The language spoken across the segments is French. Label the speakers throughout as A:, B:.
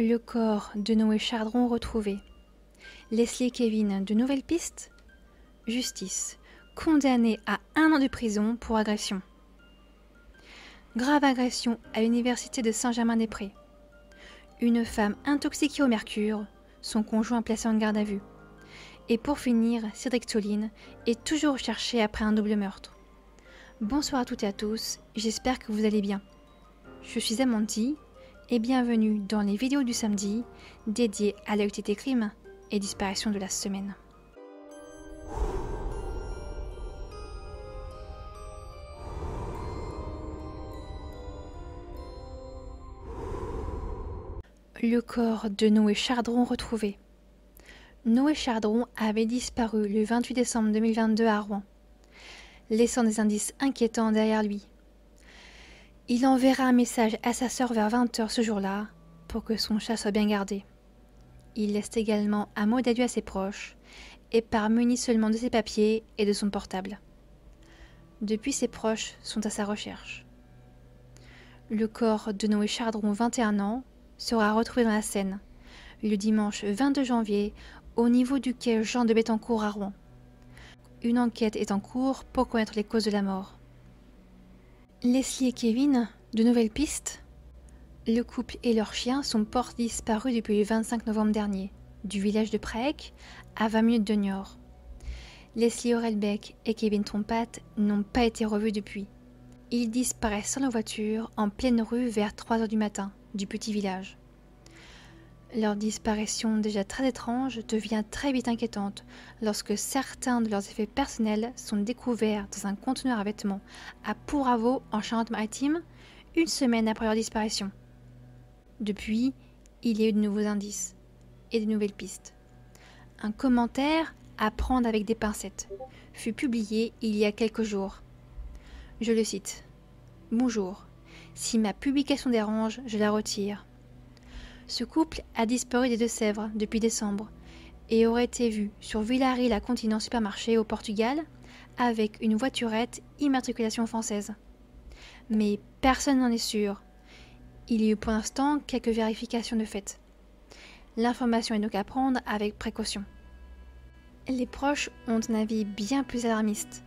A: Le corps de Noé Chardron retrouvé. Leslie et Kevin, de nouvelles pistes? Justice. Condamné à 1 an de prison pour agression. Grave agression à l'université de Saint-Germain-des-Prés. Une femme intoxiquée au mercure, son conjoint placé en garde à vue. Et pour finir, Cédric Tolin est toujours recherché après un double meurtre. Bonsoir à toutes et à tous, j'espère que vous allez bien. Je suis Amanti et bienvenue dans les vidéos du samedi dédiées à l'actualité crime et disparition de la semaine. Le corps de Noé Chardron retrouvé. Noé Chardron avait disparu le 28 décembre 2022 à Rouen, laissant des indices inquiétants derrière lui. Il enverra un message à sa sœur vers 20 h ce jour-là pour que son chat soit bien gardé. Il laisse également un mot d'adieu à ses proches et part muni seulement de ses papiers et de son portable. Depuis, ses proches sont à sa recherche. Le corps de Noé Chardron, 21 ans, sera retrouvé dans la Seine le dimanche 22 janvier au niveau du quai Jean de Bettencourt à Rouen. Une enquête est en cours pour connaître les causes de la mort. Leslie et Kevin, de nouvelles pistes? Le couple et leur chien sont portés disparus depuis le 25 novembre dernier, du village de Praec à 20 minutes de Niort. Leslie Orelbeck et Kevin Trompat n'ont pas été revus depuis. Ils disparaissent sans la voiture en pleine rue vers 3 h du matin du petit village. Leur disparition, déjà très étrange, devient très vite inquiétante lorsque certains de leurs effets personnels sont découverts dans un conteneur à vêtements à Port-Avaux en Charente-Maritime, une semaine après leur disparition. Depuis, il y a eu de nouveaux indices et de nouvelles pistes. Un commentaire à prendre avec des pincettes fut publié il y a quelques jours. Je le cite. « Bonjour. Si ma publication dérange, je la retire. Ce couple a disparu des Deux-Sèvres depuis décembre et aurait été vu sur Villari-la-Continent Supermarché au Portugal avec une voiturette immatriculation française. Mais personne n'en est sûr. Il y a eu pour l'instant quelques vérifications de fait. L'information est donc à prendre avec précaution. Les proches ont un avis bien plus alarmiste,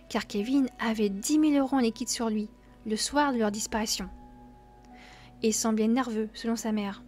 A: car Kevin avait 10 000 € en liquide sur lui le soir de leur disparition et semblait nerveux selon sa mère.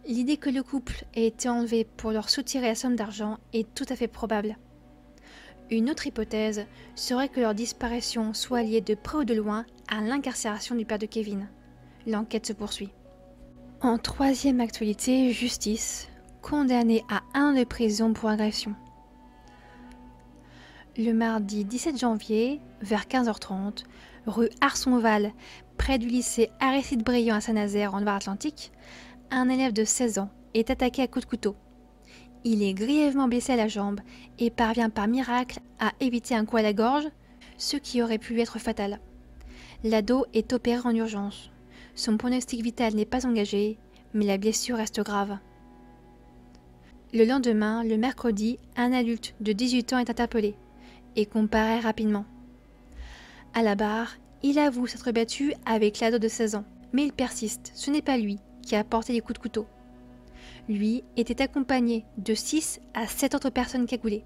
A: L'idée que le couple ait été enlevé pour leur soutirer la somme d'argent est tout à fait probable. Une autre hypothèse serait que leur disparition soit liée de près ou de loin à l'incarcération du père de Kevin. L'enquête se poursuit. En troisième actualité, justice, condamné à 1 an de prison pour agression. Le mardi 17 janvier, vers 15 h 30, rue Arsonval, près du lycée Aristide Briand à Saint-Nazaire en Loire-Atlantique, un élève de 16 ans est attaqué à coups de couteau. Il est grièvement blessé à la jambe et parvient par miracle à éviter un coup à la gorge, ce qui aurait pu lui être fatal. L'ado est opéré en urgence. Son pronostic vital n'est pas engagé, mais la blessure reste grave. Le lendemain, le mercredi, un adulte de 18 ans est interpellé et comparaît rapidement. À la barre, il avoue s'être battu avec l'ado de 16 ans, mais il persiste, ce n'est pas lui qui a porté les coups de couteau. Lui était accompagné de 6 à 7 autres personnes cagoulées.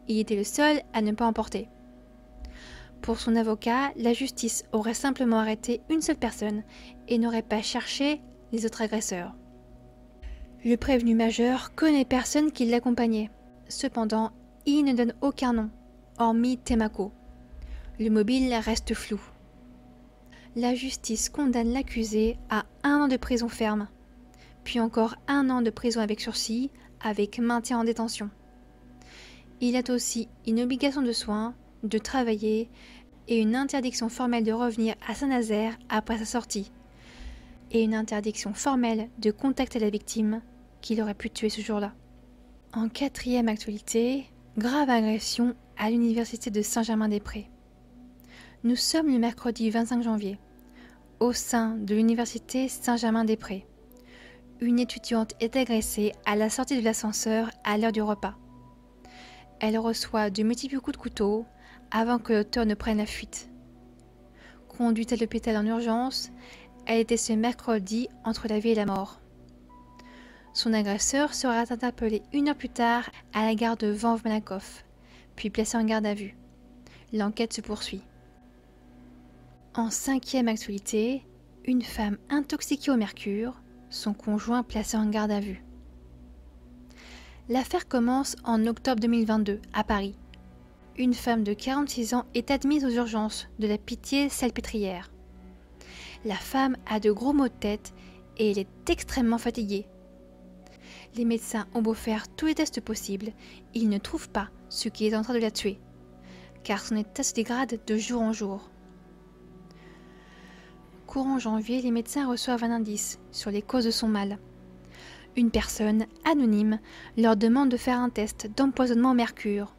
A: Il était le seul à ne pas en porter. Pour son avocat, la justice aurait simplement arrêté une seule personne et n'aurait pas cherché les autres agresseurs. Le prévenu majeur connaît personne qui l'accompagnait. Cependant, il ne donne aucun nom, hormis Temako. Le mobile reste flou. La justice condamne l'accusé à 1 an de prison ferme, puis encore 1 an de prison avec sursis, avec maintien en détention. Il a aussi une obligation de soins, de travailler et une interdiction formelle de revenir à Saint-Nazaire après sa sortie, et une interdiction formelle de contacter la victime qu'il aurait pu tuer ce jour-là. En quatrième actualité, grave agression à l'université de Saint-Germain-des-Prés. Nous sommes le mercredi 25 janvier, au sein de l'université Saint-Germain-des-Prés. Une étudiante est agressée à la sortie de l'ascenseur à l'heure du repas. Elle reçoit de multiples coups de couteau avant que l'auteur ne prenne la fuite. Conduite à l'hôpital en urgence, Elle était ce mercredi entre la vie et la mort. Son agresseur sera interpellé 1 heure plus tard à la gare de Vanves-Malakoff, puis placé en garde à vue. L'enquête se poursuit. En 5e actualité, une femme intoxiquée au mercure, son conjoint placé en garde à vue. L'affaire commence en octobre 2022 à Paris. Une femme de 46 ans est admise aux urgences de la Pitié-Salpêtrière. La femme a de gros maux de tête et elle est extrêmement fatiguée. Les médecins ont beau faire tous les tests possibles, ils ne trouvent pas ce qui est en train de la tuer, car son état se dégrade de jour en jour. Courant janvier, les médecins reçoivent un indice sur les causes de son mal. Une personne anonyme leur demande de faire un test d'empoisonnement au mercure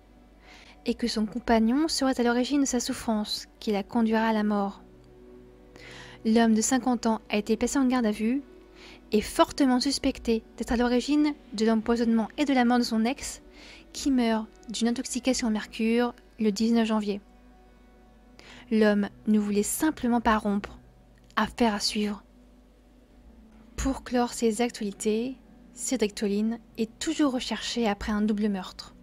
A: et que son compagnon serait à l'origine de sa souffrance qui la conduira à la mort. L'homme de 50 ans a été placé en garde à vue et fortement suspecté d'être à l'origine de l'empoisonnement et de la mort de son ex qui meurt d'une intoxication au mercure le 19 janvier. L'homme ne voulait simplement pas rompre. Affaire à suivre. Pour clore ces actualités, Cédric Tolin est toujours recherché après un double meurtre.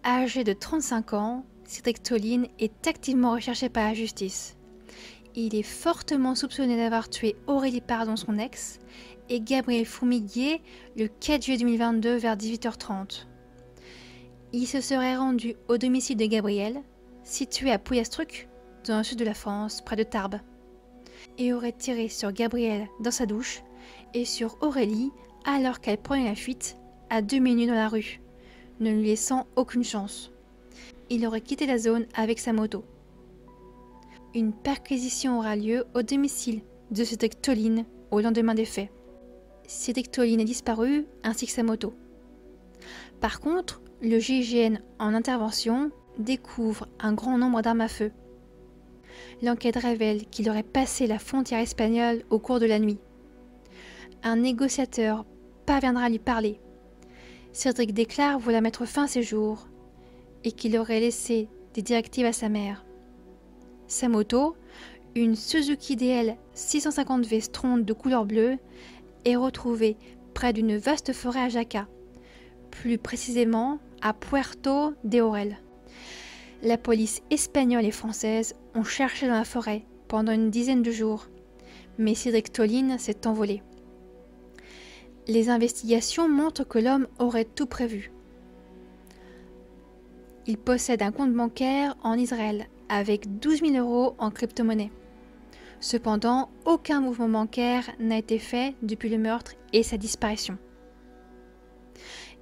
A: Âgé de 35 ans, Cédric Tolin est activement recherché par la justice. Il est fortement soupçonné d'avoir tué Aurélie Pardon, son ex, et Gabriel Fourmiguier le 4 juillet 2022 vers 18h30. Il se serait rendu au domicile de Gabriel, situé à Pouillastruc, dans le sud de la France, près de Tarbes, et aurait tiré sur Gabriel dans sa douche et sur Aurélie alors qu'elle prenait la fuite à 2 minutes dans la rue, ne lui laissant aucune chance. Il aurait quitté la zone avec sa moto. Une perquisition aura lieu au domicile de Cédric Tolin au lendemain des faits. Cédric Tolin a disparu ainsi que sa moto. Par contre, le GIGN en intervention découvre un grand nombre d'armes à feu. L'enquête révèle qu'il aurait passé la frontière espagnole au cours de la nuit. Un négociateur parviendra à lui parler. Cédric déclare vouloir mettre fin à ses jours et qu'il aurait laissé des directives à sa mère. Sa moto, une Suzuki DL 650V Stronde de couleur bleue, est retrouvée près d'une vaste forêt à Jaca, plus précisément à Puerto de Orel. La police espagnole et française ont cherché dans la forêt pendant une dizaine de jours, mais Cédric Tolin s'est envolé. Les investigations montrent que l'homme aurait tout prévu. Il possède un compte bancaire en Israël avec 12 000 € en crypto-monnaie. Cependant, aucun mouvement bancaire n'a été fait depuis le meurtre et sa disparition.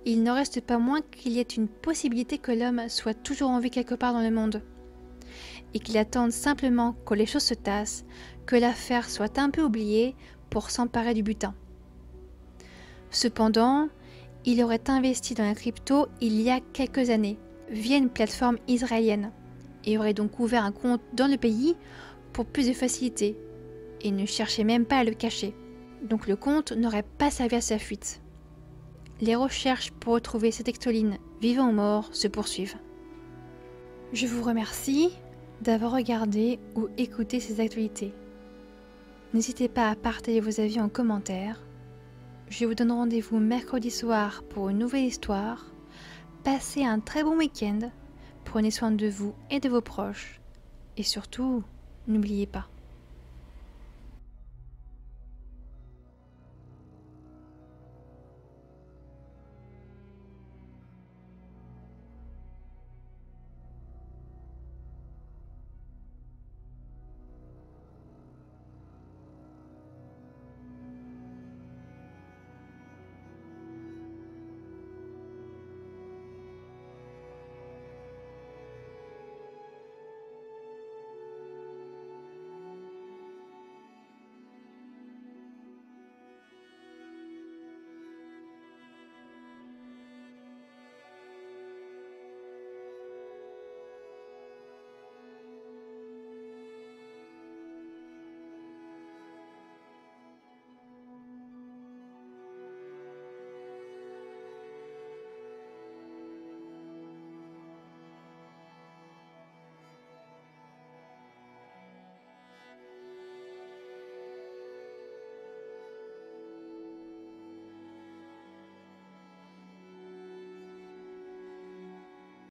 A: Il n'en reste pas moins qu'il y ait une possibilité que l'homme soit toujours en vie quelque part dans le monde et qu'il attende simplement que les choses se tassent, que l'affaire soit un peu oubliée pour s'emparer du butin. Cependant, il aurait investi dans la crypto il y a quelques années via une plateforme israélienne et aurait donc ouvert un compte dans le pays pour plus de facilité et ne cherchait même pas à le cacher. Donc le compte n'aurait pas servi à sa fuite. Les recherches pour retrouver Cédric Tolin, vivant ou mort, se poursuivent. Je vous remercie d'avoir regardé ou écouté ces actualités. N'hésitez pas à partager vos avis en commentaire. Je vous donne rendez-vous mercredi soir pour une nouvelle histoire. Passez un très bon week-end. Prenez soin de vous et de vos proches. Et surtout, n'oubliez pas,